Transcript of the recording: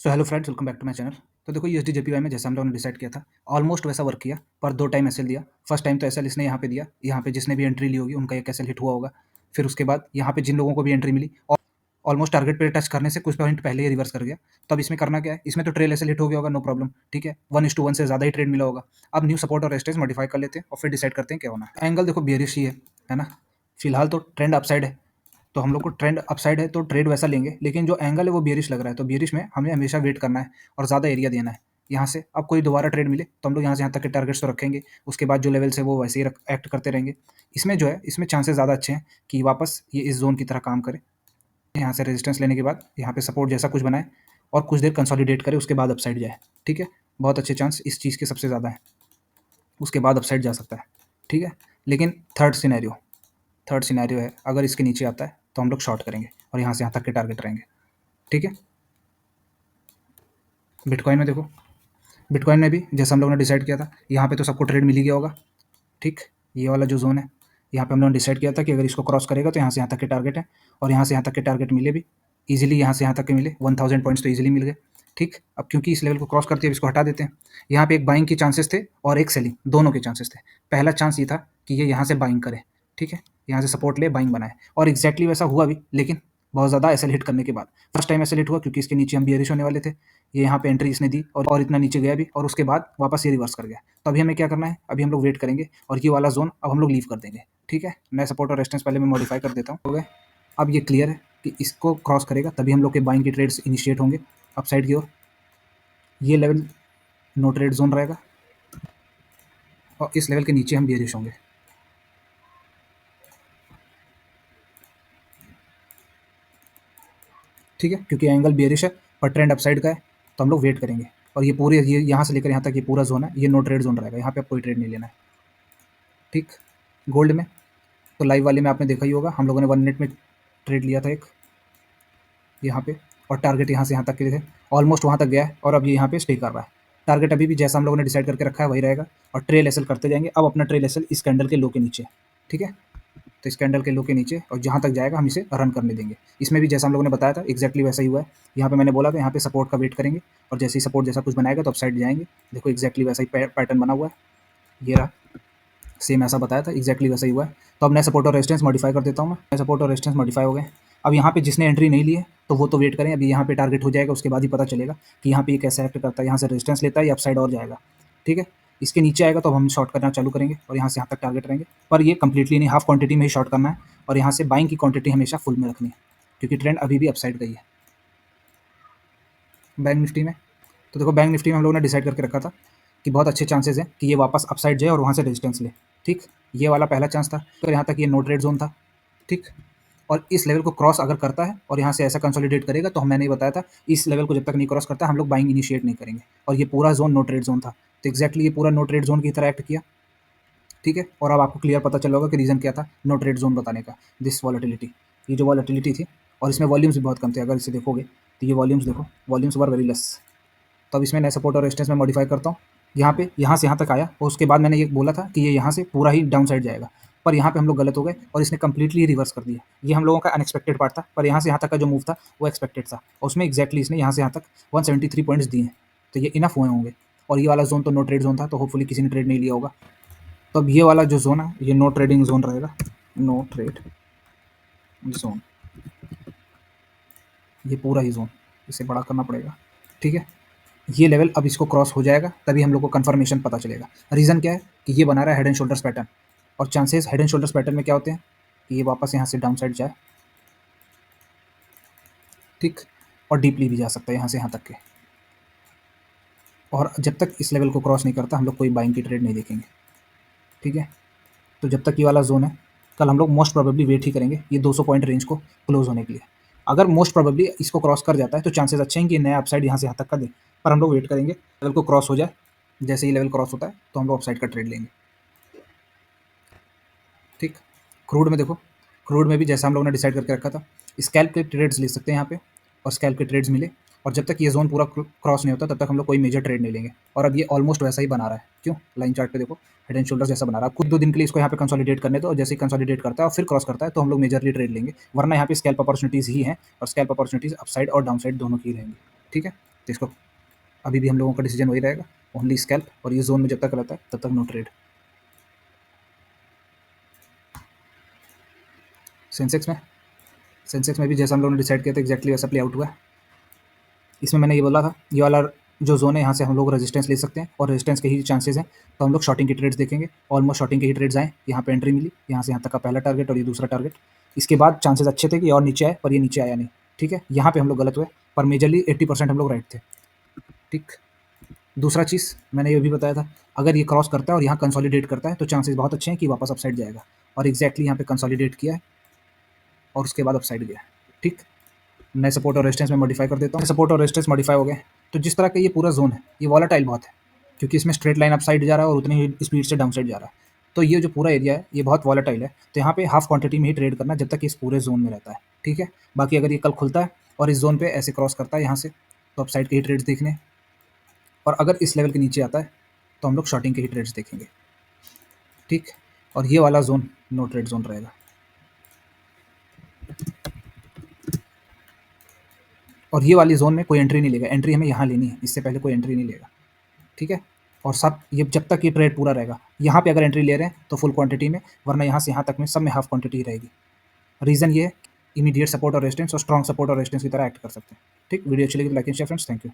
So hello friends, welcome back to my channel. तो देखो USD JPY में जैसा हम लोगों ने डिसाइड किया था, ऑलमोस्ट वैसा वर्क किया, पर 2 टाइम एसएल दिया। फर्स्ट टाइम तो एसएल इसने यहाँ पे दिया, यहाँ पे जिसने भी एंट्री ली होगी उनका एक एसएल हिट हुआ होगा। फिर उसके बाद यहाँ पे जिन लोगों को भी एंट्री मिली और ऑलमोस्ट टारगेट पे टच करने से कुछ पॉइंट पहले ही रिवर्स कर गया। तो अब इसमें करना क्या है, इसमें तो ट्रेल एसएल हिट हो गया होगा, नो प्रॉब्लम, ठीक है, 1:1 से ज़्यादा ही ट्रेड मिला होगा। अब न्यू सपोर्ट और रेजिस्टेंस मॉडिफाई कर लेते हैं और फिर डिसाइड करते हैं क्या होना है। एंगल देखो बेयरिश ही है ना। फिलहाल तो ट्रेंड अपसाइड है, तो हम लोग को ट्रेंड अपसाइड है तो ट्रेड वैसा लेंगे, लेकिन जो एंगल है वो बेयरिश लग रहा है, तो बेयरिश में हमें हमेशा वेट करना है और ज़्यादा एरिया देना है यहाँ से। अब कोई दोबारा ट्रेड मिले तो हम लोग यहाँ से यहाँ तक के टारगेट्स तो रखेंगे, उसके बाद जो लेवल्स है वो वैसे ही एक्ट करते रहेंगे। इसमें जो है, इसमें चांसेस ज़्यादा अच्छे हैं कि वापस ये इस जोन की तरह काम करे। यहाँ से रेजिस्टेंस लेने के बाद यहाँ पे सपोर्ट जैसा कुछ बनाए और कुछ देर कंसोलिडेट करे, उसके बाद अपसाइड जाए, ठीक है। बहुत अच्छे चांस इस चीज़ के सबसे ज़्यादा है, उसके बाद अपसाइड जा सकता है, ठीक है। लेकिन थर्ड सिनेरियो है, अगर इसके नीचे आता है तो हम लोग शॉर्ट करेंगे और यहाँ से यहाँ तक के टारगेट रहेंगे, ठीक है। बिटकॉइन में देखो, बिटकॉइन में भी जैसा हम लोगों ने डिसाइड किया था, यहाँ पे तो सबको ट्रेड मिल ही गया होगा, ठीक। ये वाला जो जोन है, यहाँ पे हम लोगों ने डिसाइड किया था कि अगर इसको क्रॉस करेगा तो यहाँ से यहाँ तक के टारगेट है, और यहाँ से यहाँ तक के टारगेट मिले भी ईजिली, यहाँ से यहाँ तक के मिले 1000 पॉइंट्स तो ईजिली मिल गए, ठीक। अब क्योंकि इस लेवल को क्रॉस करते हैं, इसको हटा देते हैं। यहाँ पे एक बाइंग के चांसेस थे और एक सेलिंग, दोनों के चांसेस थे। पहला चांस ये था कि ये यहाँ से बाइंग करे, ठीक है, यहाँ से सपोर्ट ले बाइंग बनाए, और एग्जैक्टली वैसा हुआ भी, लेकिन बहुत ज़्यादा एसएल हिट करने के बाद। फर्स्ट टाइम एसएल हिट हुआ क्योंकि इसके नीचे हम बियरिश होने वाले थे, ये यहाँ पे एंट्री इसने दी और इतना नीचे गया भी, और उसके बाद वापस ये रिवर्स कर गया। तो अभी हमें क्या करना है, अभी हम लोग वेट करेंगे और ये वाला जोन अब हम लोग लीव कर देंगे, ठीक है। मैं सपोर्ट और रेजिस्टेंस पहले मैं मॉडिफाई कर देता हूँ, हो गए। अब ये क्लियर है कि इसको क्रॉस करेगा तभी हम लोग के बाइंग की ट्रेड्स इनिशिएट होंगे अपसाइड की ओर। ये लेवल नो ट्रेड जोन रहेगा और इस लेवल के नीचे हम बियरिश होंगे, ठीक है, क्योंकि एंगल बियरिश है पर ट्रेंड अपसाइड का है, तो हम लोग वेट करेंगे। और ये पूरे, ये यहाँ से लेकर यहाँ तक ये पूरा जोन है, ये नो ट्रेड जोन रहेगा, यहाँ पे आप कोई ट्रेड नहीं लेना है, ठीक। गोल्ड में तो लाइव वाले में आपने देखा ही होगा, हम लोगों ने 1 मिनट में ट्रेड लिया था एक यहाँ पे, और टारगेट यहाँ से यहाँ तक के थे, ऑलमोस्ट वहाँ तक गया है और अब ये यहाँ पे स्टे कर रहा है। टारगेट अभी भी जैसा हम लोगों ने डिसाइड करके रखा है वही रहेगा, और ट्रेल एसएल करते जाएंगे। अब अपना ट्रेल एसएल इस कैंडल के लो के नीचे, ठीक है, तो इस कैंडल के लो के नीचे, और जहाँ तक जाएगा हम इसे रन करने देंगे। इसमें भी जैसा हम लोगों ने बताया था एक्जैक्टली वैसा ही हुआ है। यहाँ पे मैंने बोला था यहाँ पे सपोर्ट का वेट करेंगे, और जैसे ही सपोर्ट जैसा कुछ बनाएगा तो अपसाइड जाएंगे। देखो एक्जैक्टली वैसा ही पैटर्न बना हुआ है, ये रहा, सेम ऐसा बताया था, एक्जैक्टली वैसा ही हुआ है। तो अब मैं सपोर्ट और रेजिस्टेंस मॉडिफाई कर देता हूँ, मैं सपोर्ट और रेजिस्टेंस मॉडिफाई हो गए। अब यहाँ पे जिसने एंट्री नहीं ली है तो वो तो वेट करें, अभी यहाँ पे टारगेट हो जाएगा, उसके बाद ही पता चलेगा कि यहाँ पे ये कैसे एक्ट करता है, यहाँ से रेजिस्टेंस लेता है या अपसाइड और जाएगा, ठीक है। इसके नीचे आएगा तो हम शॉर्ट करना चालू करेंगे और यहाँ से यहाँ तक टारगेट रहेंगे, पर ये कंप्लीटली नहीं, हाफ क्वांटिटी में ही शॉर्ट करना है, और यहाँ से बाइंग की क्वांटिटी हमेशा फुल में रखनी है, क्योंकि ट्रेंड अभी भी अपसाइड गई है। बैंक निफ्टी में तो देखो, बैंक निफ्टी में हम लोगों ने डिसाइड करके रखा था कि बहुत अच्छे चांसेस हैं कि ये वापस अपसाइड जाए और वहाँ से रेजिस्टेंस ले, ठीक। ये वाला पहला चांस था, तो यहाँ तक ये नो ट्रेड जोन था, ठीक। और इस लेवल को क्रॉस अगर करता है और यहाँ से ऐसा कंसोलिडेट करेगा, तो मैंने बताया था इस लेवल को जब तक नहीं क्रॉस करता हम लोग बाइंग इनिशिएट नहीं करेंगे, और ये पूरा जोन नो ट्रेड जोन था, तो एक्जैक्टली ये पूरा नो ट्रेड जोन की तरह एक्ट किया, ठीक है। और अब आपको क्लियर पता चल होगा कि रीज़न क्या था नो ट्रेड जोन बताने का, दिस वॉलेटिलिटी, ये जो वॉलेटिलिटी थी, और इसमें वॉल्यूम्स भी बहुत कम थे। अगर इसे देखोगे तो ये वॉल्यूम्स देखो, वॉल्यूम्स वर वेरी लेस। तो अब इसमें नए सपोर्ट और रेजिस्टेंस में मॉडिफाई करता हूँ। यहाँ पे यहाँ से यहाँ तक आया, और उसके बाद मैंने ये बोला था कि ये यहाँ से पूरा ही डाउन साइड जाएगा, पर यहाँ पे हम लोग गलत हो गए और इसने कंप्लीटली रिवर्स कर दिया। ये हम लोगों का अनएक्सपेक्टेड पार्ट था, पर यहाँ से यहाँ तक का जो मूव था वो एक्सपेक्टेड था, और उसमें एक्जैक्टली इसने यहाँ से यहाँ तक 173 पॉइंट्स दिए हैं, तो ये इनफ हुए होंगे। और ये वाला जोन तो नो ट्रेड जोन था, तो होपफुली किसी ने ट्रेड नहीं लिया होगा। तो अब ये वाला जो जोन है ये नो ट्रेडिंग जोन रहेगा, नो ट्रेड जोन, ये पूरा ही जोन, इसे बड़ा करना पड़ेगा, ठीक है। ये लेवल अब इसको क्रॉस हो जाएगा तभी हम लोग को कंफर्मेशन पता चलेगा। रीज़न क्या है कि ये बना रहा है हेड एंड शोल्डर्स पैटर्न, और chances head and shoulders pattern में क्या होते हैं कि ये वापस यहाँ से डाउन साइड जाए, ठीक, और डीपली भी जा सकता है यहाँ से यहाँ तक के। और जब तक इस लेवल को क्रॉस नहीं करता हम लोग कोई बाइंग की ट्रेड नहीं देखेंगे, ठीक है। तो जब तक ये वाला जोन है, कल हम लोग मोस्ट प्रोबेबली वेट ही करेंगे ये 200 पॉइंट रेंज को क्लोज होने के लिए। अगर मोस्ट प्रोबेबली इसको क्रॉस कर जाता है तो चांसेस अच्छे हैं कि नया अपसाइड यहाँ से यहाँ तक का दे, पर हम लोग वेट करेंगे लेवल को क्रॉस हो जाए। जैसे ही लेवल क्रॉस होता है तो हम लोग अपसाइड का ट्रेड लेंगे, ठीक। क्रूड में देखो, क्रूड में भी जैसा हम लोगों ने डिसाइड करके रखा था, स्कैल्प के ट्रेड्स ले सकते हैं यहाँ पे, और स्कैल्प के ट्रेड्स मिले, और जब तक ये जोन पूरा क्रॉस नहीं होता तब तक हम लोग कोई मेजर ट्रेड नहीं लेंगे। और अब ये ऑलमोस्ट वैसा ही बना रहा है, क्यों, लाइन चार्ट पे देखो हेड एंड शोल्डर जैसा बना रहा है। कुछ 2 दिन के लिए इसको यहाँ पे कंसोलिडेट करने दो, और जैसे ही कंसोलिडेट करता है और फिर क्रॉस करता है तो हम लोग मेजरली ट्रेड लेंगे, वरना यहाँ पे स्कैल्प अपॉर्चुनिटीज़ ही हैं, और स्कैल्प अपॉर्चुनिटीज़ अपसाइड और डाउन साइड दोनों की रहेंगी, ठीक है। तो इसको अभी भी हम लोगों का डिसीजन वही रहेगा, ओनली स्कैल्प, और ये जोन में जब तक रहता है तब तक नो ट्रेड। सेंसेक्स में भी जैसा हम लोगों ने डिसाइड किया था एग्जैक्टली वैसा प्ले आउट हुआ है। इसमें मैंने ये बोला था ये वाला जो जोन है यहाँ से हम लोग रेजिस्टेंस ले सकते हैं और रेजिस्टेंस के ही चांसेस हैं, तो हम लोग शॉर्टिंग की ट्रेड्स देखेंगे। ऑलमोस्ट शॉर्टिंग के ही ट्रेड्स आए, यहाँ पे एंट्री मिली, यहाँ से यहाँ तक का पहला टारगेट और ये दूसरा टारगेट। इसके बाद चांसेस अच्छे थे कि और नीचे आए, पर ये नीचे आया नहीं। ठीक है, यहाँ पे हम लोग गलत हुए, पर मेजरली 80% हम लोग राइट थे। ठीक, दूसरा चीज़ मैंने ये भी बताया था, अगर ये क्रॉस करता है और यहाँ कंसोलिडेट करता है तो चांसेस बहुत अच्छे हैं कि वापस अपसाइड जाएगा, और एग्जैक्टली यहाँ पे कंसोलिडेट किया है और उसके बाद अपसाइड गया। ठीक, मैं सपोर्ट और रेजिस्टेंस में मॉडिफाई कर देता हूँ। सपोर्ट और रेजिस्टेंस मॉडिफाई हो गए, तो जिस तरह का ये पूरा जोन है ये वॉलेटाइल बहुत है, क्योंकि इसमें स्ट्रेट लाइन अप साइड जा रहा है और उतनी ही स्पीड से डाउन साइड जा रहा है। तो ये जो पूरा एरिया है ये बहुत वॉलेटाइल है, तो यहाँ पे हाफ क्वांटिटी में ही ट्रेड करना जब तक इस पूरे जोन में रहता है। ठीक है, बाकी अगर ये कल खुलता है और इस जोन पे ऐसे क्रॉस करता है यहाँ से, तो अप साइड के ही ट्रेड्स देखने, और अगर इस लेवल के नीचे आता है तो हम लोग शॉर्टिंग के ही ट्रेड्स देखेंगे। ठीक, और ये वाला जोन नो ट्रेड जोन रहेगा। और ये वाली जोन में कोई एंट्री नहीं लेगा, एंट्री हमें यहाँ लेनी है, इससे पहले कोई एंट्री नहीं लेगा। ठीक है, और सब ये जब तक ये ट्रेड पूरा रहेगा, यहाँ पे अगर एंट्री ले रहे हैं तो फुल क्वांटिटी में, वरना यहाँ से यहाँ तक में सब में हाफ क्वांटिटी रहेगी। रीज़न ये है, इमीडिएट सपोर्ट और रेजिस्टेंस और स्ट्रॉन्ग सपोर्ट और रेजिस्टेंस की तरह एक्ट कर सकते हैं। ठीक, वीडियो अच्छी लगी तो like and share friends, thank you.